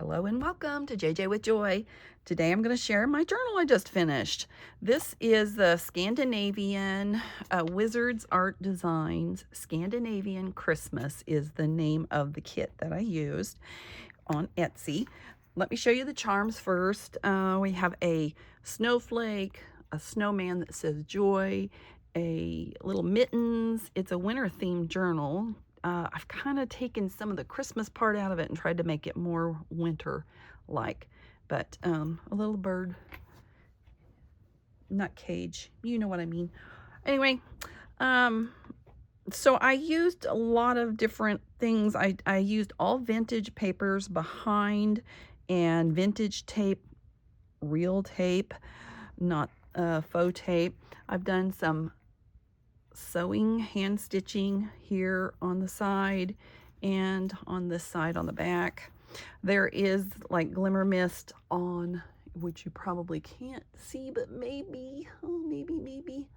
Hello and welcome to JJ with Joy. Today I'm going to share my journal I just finished. This is the Scandinavian Wizards Art Designs Scandinavian Christmas is the name of the kit that I used on Etsy. Let me show you the charms first. We have a snowflake, a snowman that says joy, a little mittens. It's a winter themed journal. I've kind of taken some of the Christmas part out of it and tried to make it more winter-like. But a little bird, not cage, you know what I mean. Anyway, so I used a lot of different things. I used all vintage papers behind and vintage tape, real tape, not faux tape. I've done some sewing, hand stitching here on the side and on this side on the back. There is like glimmer mist on, which you probably can't see, but maybe, maybe.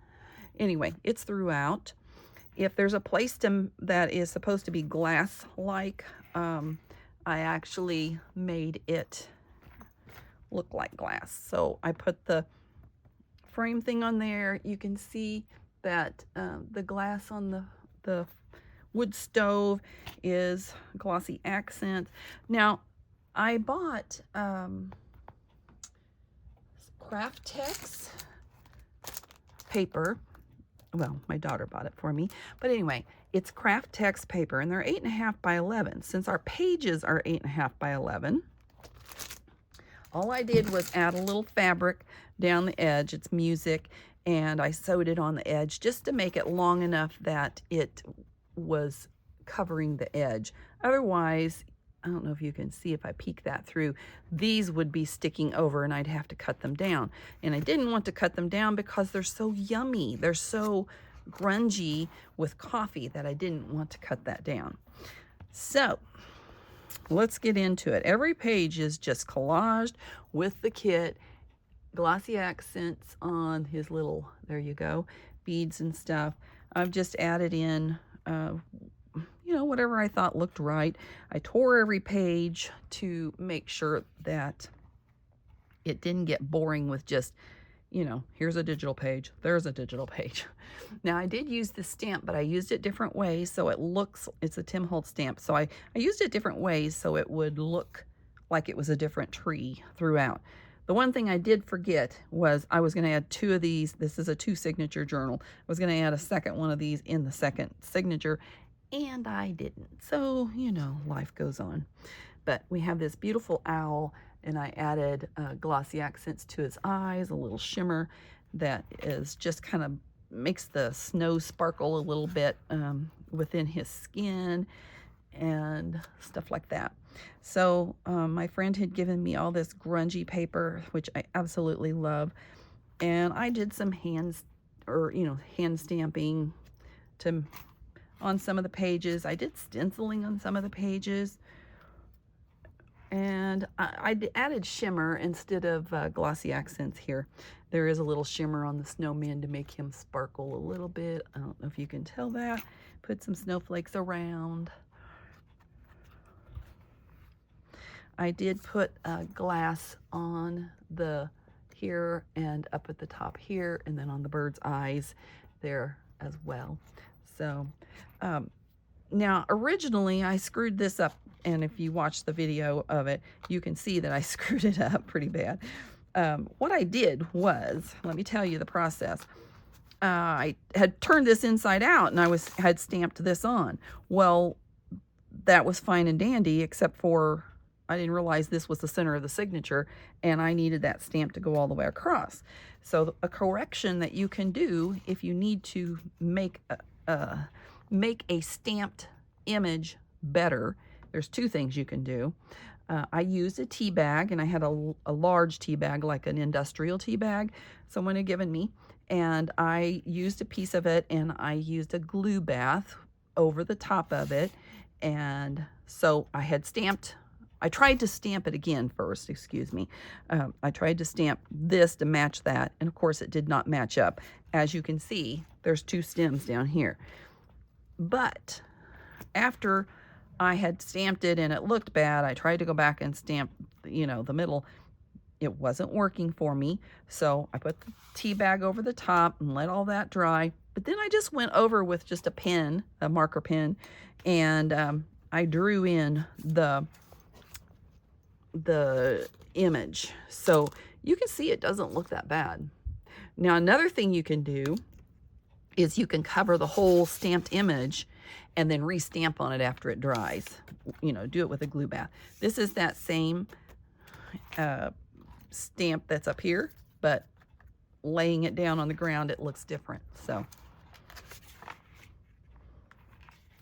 Anyway, it's throughout. If there's a place that is supposed to be glass-like, I actually made it look like glass. So I put the frame thing on there. You can see that the glass on the wood stove is glossy accent. Now, I bought Craftex paper. Well, my daughter bought it for me. But anyway, it's Craftex paper, and they're 8.5 by 11. Since our pages are 8.5 by 11, all I did was add a little fabric down the edge. It's music. And I sewed it on the edge just to make it long enough that it was covering the edge. Otherwise, I don't know if you can see if I peek that through, these would be sticking over and I'd have to cut them down. And I didn't want to cut them down because they're so yummy. They're so grungy with coffee that I didn't want to cut that down. So let's get into it. Every page is just collaged with the kit. Glossy accents on his little, there you go, beads and stuff. I've just added in, whatever I thought looked right. I tore every page to make sure that it didn't get boring with just, here's a digital page, there's a digital page. Now, I did use this stamp, but I used it different ways, so it's a Tim Holtz stamp. So I used it different ways so it would look like it was a different tree throughout. The one thing I did forget was I was going to add 2 of these. This is a 2-signature journal. I was going to add a second one of these in the second signature, and I didn't. So, life goes on. But we have this beautiful owl, and I added glossy accents to his eyes, a little shimmer that is just kind of makes the snow sparkle a little bit within his skin and stuff like that. So my friend had given me all this grungy paper, which I absolutely love, and I did some hand stamping on some of the pages. I did stenciling on some of the pages, and I added shimmer instead of glossy accents here. There is a little shimmer on the snowman to make him sparkle a little bit. I don't know if you can tell that. Put some snowflakes around. I did put glass on the here and up at the top here, and then on the bird's eyes there as well. So now originally I screwed this up, and if you watch the video of it, you can see that I screwed it up pretty bad. What I did was, let me tell you the process. I had turned this inside out and I had stamped this on. Well, that was fine and dandy, except for I didn't realize this was the center of the signature, and I needed that stamp to go all the way across. So a correction that you can do if you need to make a stamped image better, there's 2 things you can do. I used a tea bag, and I had a large tea bag, like an industrial tea bag someone had given me, and I used a piece of it, and I used a glue bath over the top of it, and so I tried to stamp it again first, excuse me. I tried to stamp this to match that, and of course it did not match up. As you can see, there's 2 stems down here. But after I had stamped it and it looked bad. I tried to go back and stamp, you know, the middle. It wasn't working for me. So I put the tea bag over the top and let all that dry. But then I just went over with just a pen, a marker pen, and I drew in the image. So you can see it doesn't look that bad. Now, another thing you can do is you can cover the whole stamped image and then re-stamp on it after it dries. You know, do it with a glue bath. This is that same stamp that's up here, but laying it down on the ground, it looks different. So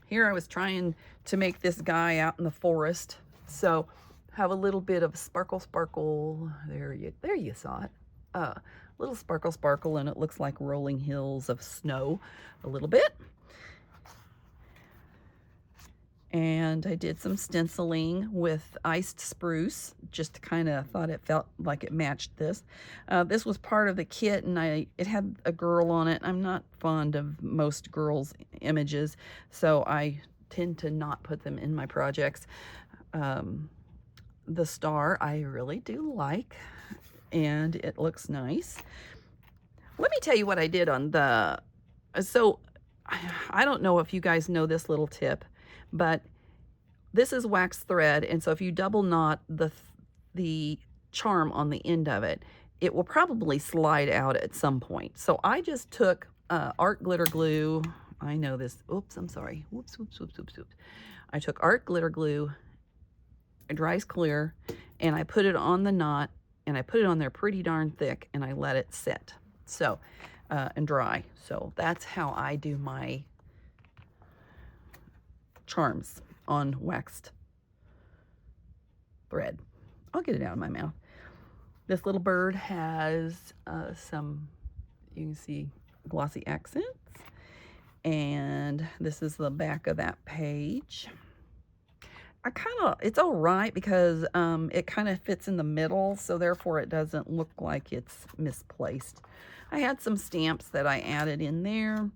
here I was trying to make this guy out in the forest. So have a little bit of sparkle, sparkle. There you saw it. Little sparkle, sparkle, and it looks like rolling hills of snow a little bit. And I did some stenciling with iced spruce, just kind of thought it felt like it matched this. This was part of the kit, and it had a girl on it. I'm not fond of most girls' images, so I tend to not put them in my projects. The star I really do like, and it looks nice. Let me tell you what I did on the, so I don't know if you guys know this little tip, but this is wax thread, and so if you double knot the charm on the end of it, it will probably slide out at some point. So I just took art glitter glue. I know this. Oops, I'm sorry. Whoops, whoops, whoops, whoops, whoops. I took art glitter glue. It dries clear, and I put it on the knot, and I put it on there pretty darn thick, and I let it sit. So, and dry. So that's how I do my charms on waxed thread. I'll get it out of my mouth. This little bird has some, you can see, glossy accents. And this is the back of that page. It's all right because it kind of fits in the middle, so therefore it doesn't look like it's misplaced. I had some stamps that I added in there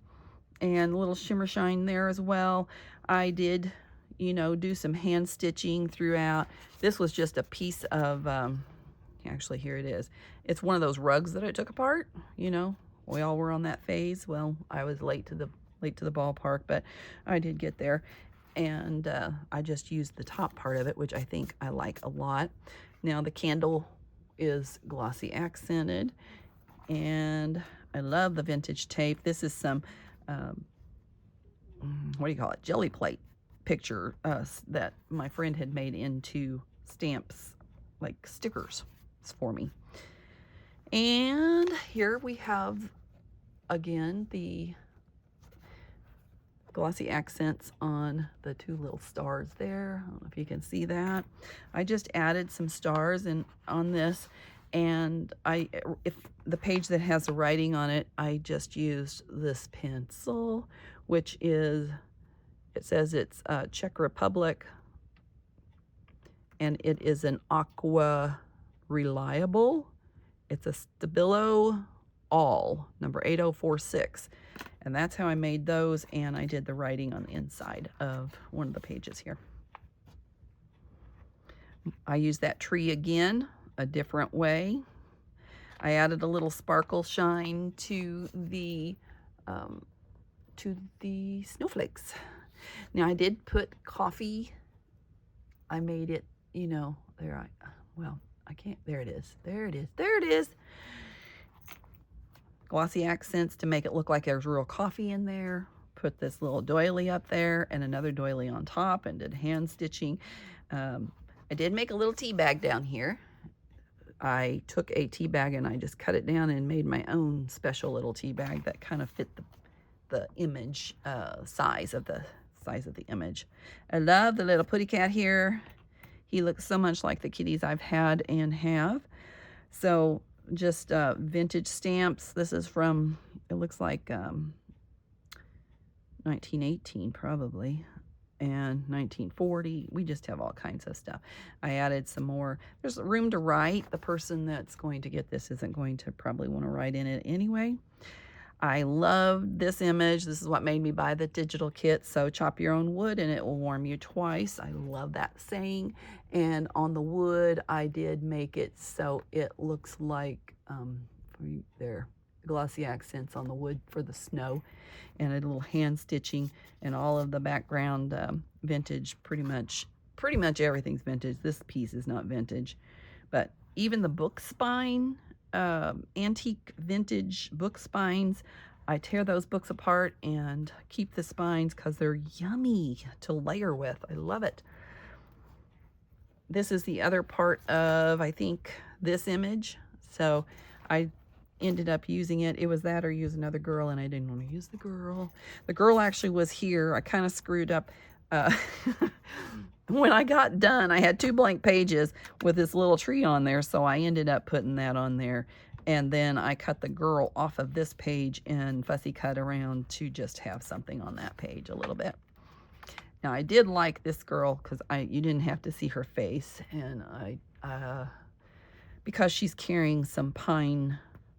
and a little shimmer shine there as well. I did, you know, do some hand stitching throughout. This was just a piece of, actually here it is. It's one of those rugs that I took apart, you know. We all were on that phase. Well, I was late to the ballpark, but I did get there. And I just used the top part of it, which I think I like a lot. Now the candle is glossy accented, and I love the vintage tape. This is some, what do you call it, jelly plate picture that my friend had made into stamps, like stickers for me. And here we have, again, the glossy accents on the two little stars there. I don't know if you can see that. I just added some stars on this, and if the page that has the writing on it, I just used this pencil, which is, it says it's Czech Republic, and it is an Aqua Reliable. It's a Stabilo All, number 8046. And that's how I made those, and I did the writing on the inside of one of the pages here. I used that tree again, a different way. I added a little sparkle shine to the snowflakes. Now I did put coffee. I made it, you know, there I can't, there it is. There it is. There it is. Glossy accents to make it look like there's real coffee in there. Put this little doily up there and another doily on top, and did hand stitching. I did make a little tea bag down here. I took a tea bag and I just cut it down and made my own special little tea bag that kind of fit the image size of the image. I love the little putty cat here. He looks so much like the kitties I've had and have. So just vintage stamps. This is from, it looks like 1918 probably, and 1940. We just have all kinds of stuff. I added some more. There's room to write. The person that's going to get this isn't going to probably want to write in it anyway. I love this image. This is what made me buy the digital kit. So chop your own wood and it will warm you twice. I love that saying. And on the wood, I did make it so it looks like, there, glossy accents on the wood for the snow, and a little hand stitching, and all of the background vintage. Pretty much everything's vintage. This piece is not vintage, but even the book spine, antique vintage book spines, I tear those books apart and keep the spines because they're yummy to layer with. I love it. This is the other part of, I think, this image. So I ended up using it. It was that or use another girl, and I didn't want to use the girl. The girl actually was here. I kind of screwed up. When I got done, I had 2 blank pages with this little tree on there, so I ended up putting that on there. And then I cut the girl off of this page and fussy cut around to just have something on that page a little bit. Now, I did like this girl because you didn't have to see her face, and because she's carrying some pine,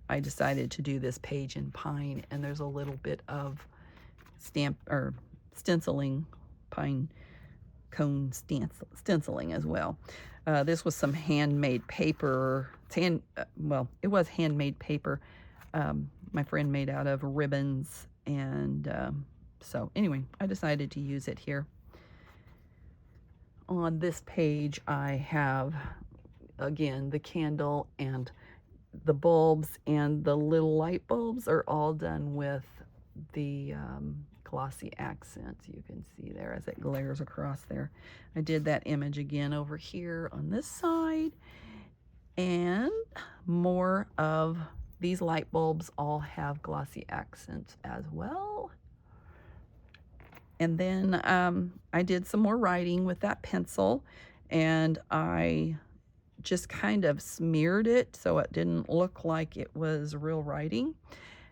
I decided to do this page in pine, and there's a little bit of stenciling, pine cone stenciling as well. This was some handmade paper. It was handmade paper. My friend made out of ribbons, and so anyway, I decided to use it here. On this page, I have, again, the candle and the bulbs, and the little light bulbs are all done with the glossy accents. You can see there as it glares across there. I did that image again over here on this side, and more of these light bulbs all have glossy accents as well. And then I did some more writing with that pencil, and I just kind of smeared it so it didn't look like it was real writing.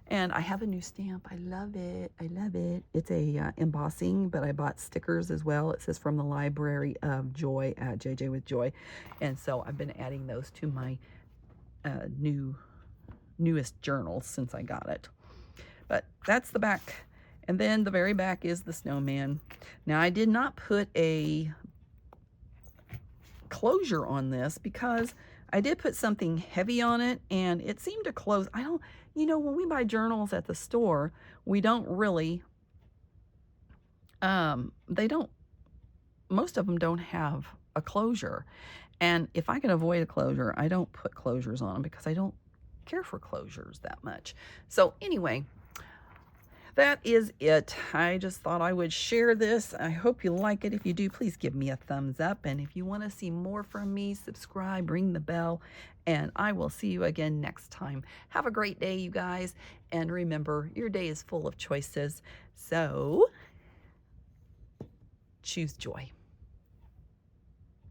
And I have a new stamp. I love it. I love it. It's a embossing, but I bought stickers as well. It says from the Library of Joy at JJ with Joy. And so I've been adding those to my newest journals since I got it. But that's the back. And then the very back is the snowman. Now, I did not put a closure on this because I did put something heavy on it and it seemed to close. When we buy journals at the store, we don't really, most of them don't have a closure. And if I can avoid a closure, I don't put closures on them because I don't care for closures that much. So anyway, that is it. I just thought I would share this. I hope you like it. If you do, please give me a thumbs up. And if you want to see more from me, subscribe, ring the bell, and I will see you again next time. Have a great day, you guys. And remember, your day is full of choices. So choose joy.